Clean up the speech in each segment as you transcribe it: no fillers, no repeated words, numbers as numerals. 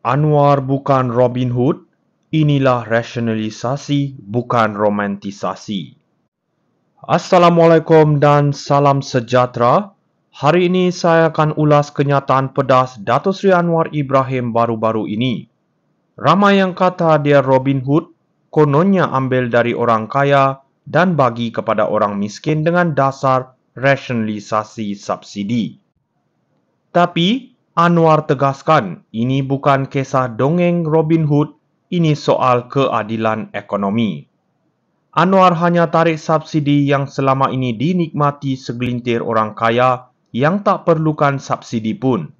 Anwar bukan Robin Hood, inilah rasionalisasi, bukan romantisasi. Assalamualaikum dan salam sejahtera. Hari ini saya akan ulas kenyataan pedas Datuk Seri Anwar Ibrahim baru-baru ini. Ramai yang kata dia Robin Hood, kononnya ambil dari orang kaya dan bagi kepada orang miskin dengan dasar rasionalisasi subsidi. Tapi Anwar tegaskan, ini bukan kisah dongeng Robin Hood, ini soal keadilan ekonomi. Anwar hanya tarik subsidi yang selama ini dinikmati segelintir orang kaya yang tak perlukan subsidi pun.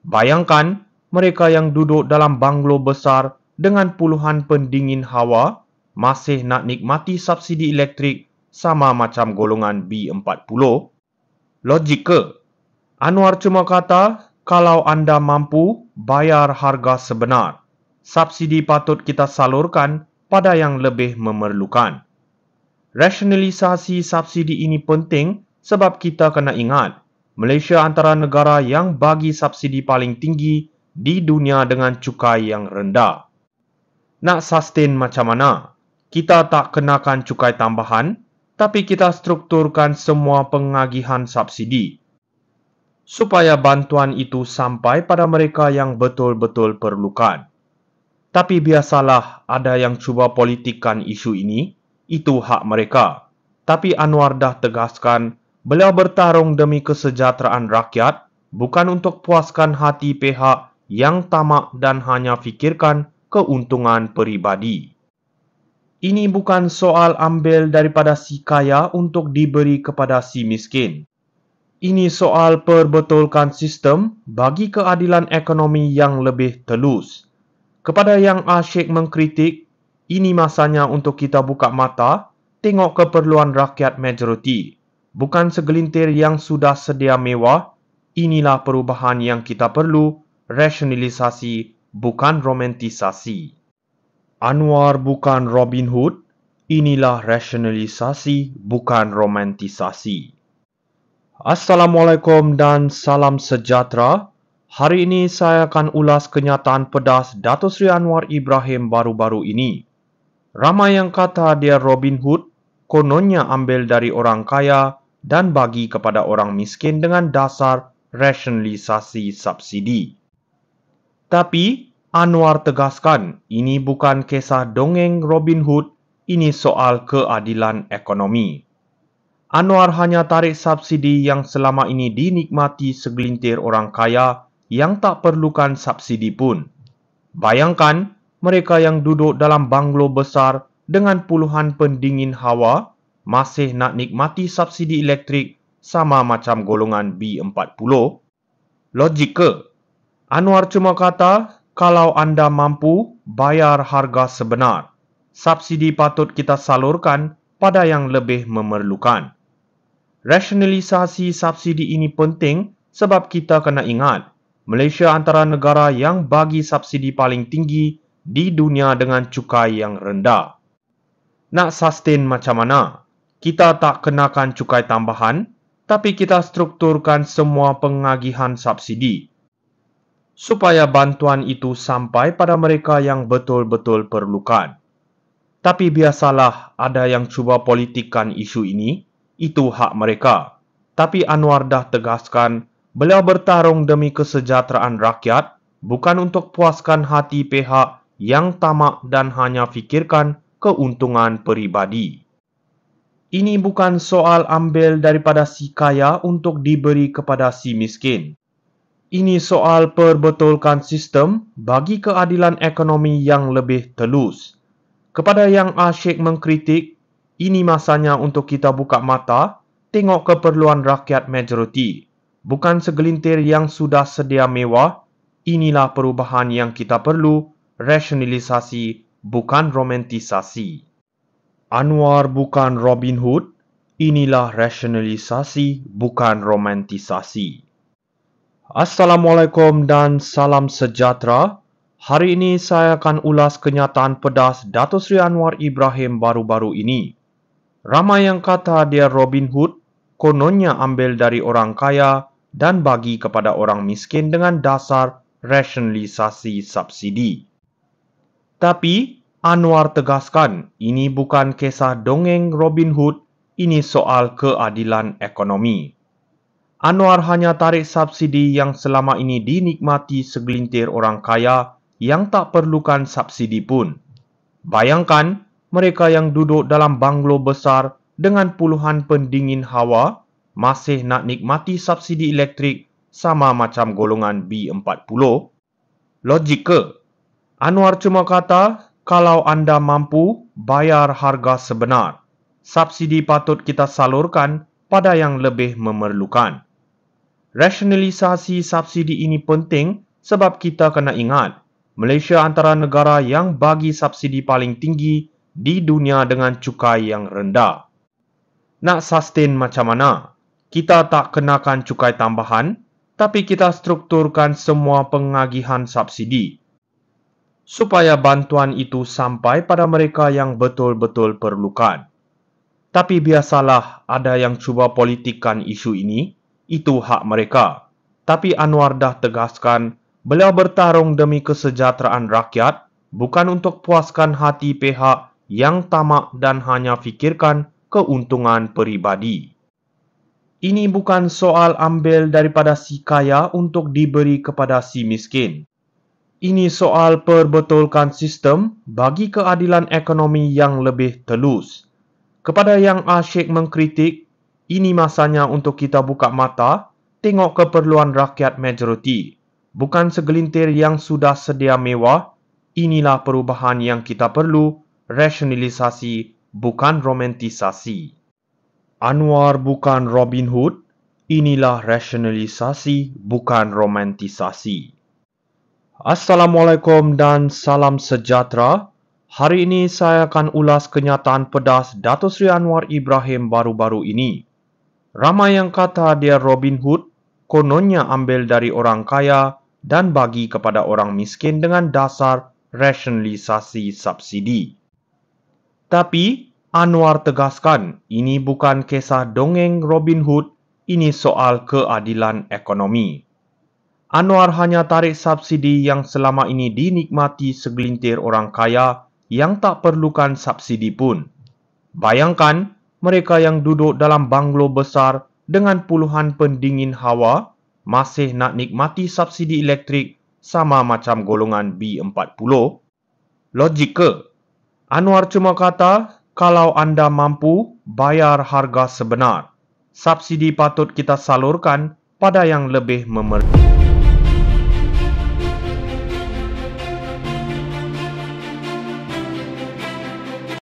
Bayangkan, mereka yang duduk dalam banglo besar dengan puluhan pendingin hawa masih nak nikmati subsidi elektrik sama macam golongan B40. Logik ke? Anwar cuma kata, kalau anda mampu bayar harga sebenar, subsidi patut kita salurkan pada yang lebih memerlukan. Rasionalisasi subsidi ini penting sebab kita kena ingat, Malaysia antara negara yang bagi subsidi paling tinggi di dunia dengan cukai yang rendah. Nak sustain macam mana? Kita tak kenakan cukai tambahan, tapi kita strukturkan semua pengagihan subsidi supaya bantuan itu sampai pada mereka yang betul-betul perlukan. Tapi biasalah ada yang cuba politikkan isu ini, itu hak mereka. Tapi Anwar dah tegaskan, beliau bertarung demi kesejahteraan rakyat, bukan untuk puaskan hati pihak yang tamak dan hanya fikirkan keuntungan peribadi. Ini bukan soal ambil daripada si kaya untuk diberi kepada si miskin. Ini soal perbetulkan sistem bagi keadilan ekonomi yang lebih telus. Kepada yang asyik mengkritik, ini masanya untuk kita buka mata, tengok keperluan rakyat majoriti. Bukan segelintir yang sudah sedia mewah, inilah perubahan yang kita perlu, rasionalisasi, bukan romantisasi. Anwar bukan Robin Hood, inilah rasionalisasi, bukan romantisasi. Assalamualaikum dan salam sejahtera. Hari ini saya akan ulas kenyataan pedas Datuk Seri Anwar Ibrahim baru-baru ini. Ramai yang kata dia Robin Hood, kononnya ambil dari orang kaya dan bagi kepada orang miskin dengan dasar rasionalisasi subsidi. Tapi Anwar tegaskan, ini bukan kisah dongeng Robin Hood, ini soal keadilan ekonomi. Anwar hanya tarik subsidi yang selama ini dinikmati segelintir orang kaya yang tak perlukan subsidi pun. Bayangkan, mereka yang duduk dalam banglo besar dengan puluhan pendingin hawa masih nak nikmati subsidi elektrik sama macam golongan B40. Logik ke? Anwar cuma kata, kalau anda mampu bayar harga sebenar, subsidi patut kita salurkan pada yang lebih memerlukan. Rasionalisasi subsidi ini penting sebab kita kena ingat, Malaysia antara negara yang bagi subsidi paling tinggi di dunia dengan cukai yang rendah. Nak sustain macam mana? Kita tak kenakan cukai tambahan, tapi kita strukturkan semua pengagihan subsidi supaya bantuan itu sampai pada mereka yang betul-betul perlukan. Tapi biasalah ada yang cuba politikkan isu ini, itu hak mereka. Tapi Anwar dah tegaskan, beliau bertarung demi kesejahteraan rakyat, bukan untuk puaskan hati pihak yang tamak dan hanya fikirkan keuntungan peribadi. Ini bukan soal ambil daripada si kaya untuk diberi kepada si miskin. Ini soal perbetulkan sistem bagi keadilan ekonomi yang lebih telus. Kepada yang asyik mengkritik, ini masanya untuk kita buka mata, tengok keperluan rakyat majoriti. Bukan segelintir yang sudah sedia mewah, inilah perubahan yang kita perlu, rasionalisasi, bukan romantisasi. Anwar bukan Robin Hood, inilah rasionalisasi, bukan romantisasi. Assalamualaikum dan salam sejahtera. Hari ini saya akan ulas kenyataan pedas Datuk Seri Anwar Ibrahim baru-baru ini. Ramai yang kata dia Robin Hood, kononnya ambil dari orang kaya dan bagi kepada orang miskin dengan dasar rasionalisasi subsidi. Tapi, Anwar tegaskan ini bukan kisah dongeng Robin Hood, ini soal keadilan ekonomi. Anwar hanya tarik subsidi yang selama ini dinikmati segelintir orang kaya yang tak perlukan subsidi pun. Bayangkan, mereka yang duduk dalam banglo besar dengan puluhan pendingin hawa masih nak nikmati subsidi elektrik sama macam golongan B40. Logik ke? Anwar cuma kata, kalau anda mampu bayar harga sebenar, subsidi patut kita salurkan pada yang lebih memerlukan. Rasionalisasi subsidi ini penting sebab kita kena ingat, Malaysia antara negara yang bagi subsidi paling tinggi di dunia dengan cukai yang rendah. Nak sustain macam mana? Kita tak kenakan cukai tambahan, tapi kita strukturkan semua pengagihan subsidi supaya bantuan itu sampai pada mereka yang betul-betul perlukan. Tapi biasalah ada yang cuba politikkan isu ini, itu hak mereka. Tapi Anwar dah tegaskan, beliau bertarung demi kesejahteraan rakyat, bukan untuk puaskan hati pihak yang tamak dan hanya fikirkan keuntungan peribadi. Ini bukan soal ambil daripada si kaya untuk diberi kepada si miskin. Ini soal perbetulkan sistem bagi keadilan ekonomi yang lebih telus. Kepada yang asyik mengkritik, ini masanya untuk kita buka mata, tengok keperluan rakyat majoriti. Bukan segelintir yang sudah sedia mewah, inilah perubahan yang kita perlu, rasionalisasi, bukan romantisasi. Anwar bukan Robin Hood, inilah rasionalisasi, bukan romantisasi. Assalamualaikum dan salam sejahtera. Hari ini saya akan ulas kenyataan pedas Datuk Seri Anwar Ibrahim baru-baru ini. Ramai yang kata dia Robin Hood, kononnya ambil dari orang kaya dan bagi kepada orang miskin dengan dasar rasionalisasi subsidi. Tapi, Anwar tegaskan ini bukan kisah dongeng Robin Hood, ini soal keadilan ekonomi. Anwar hanya tarik subsidi yang selama ini dinikmati segelintir orang kaya yang tak perlukan subsidi pun. Bayangkan, mereka yang duduk dalam banglo besar dengan puluhan pendingin hawa masih nak nikmati subsidi elektrik sama macam golongan B40. Logik ke? Anwar cuma kata, kalau anda mampu bayar harga sebenar, subsidi patut kita salurkan pada yang lebih memerlukan.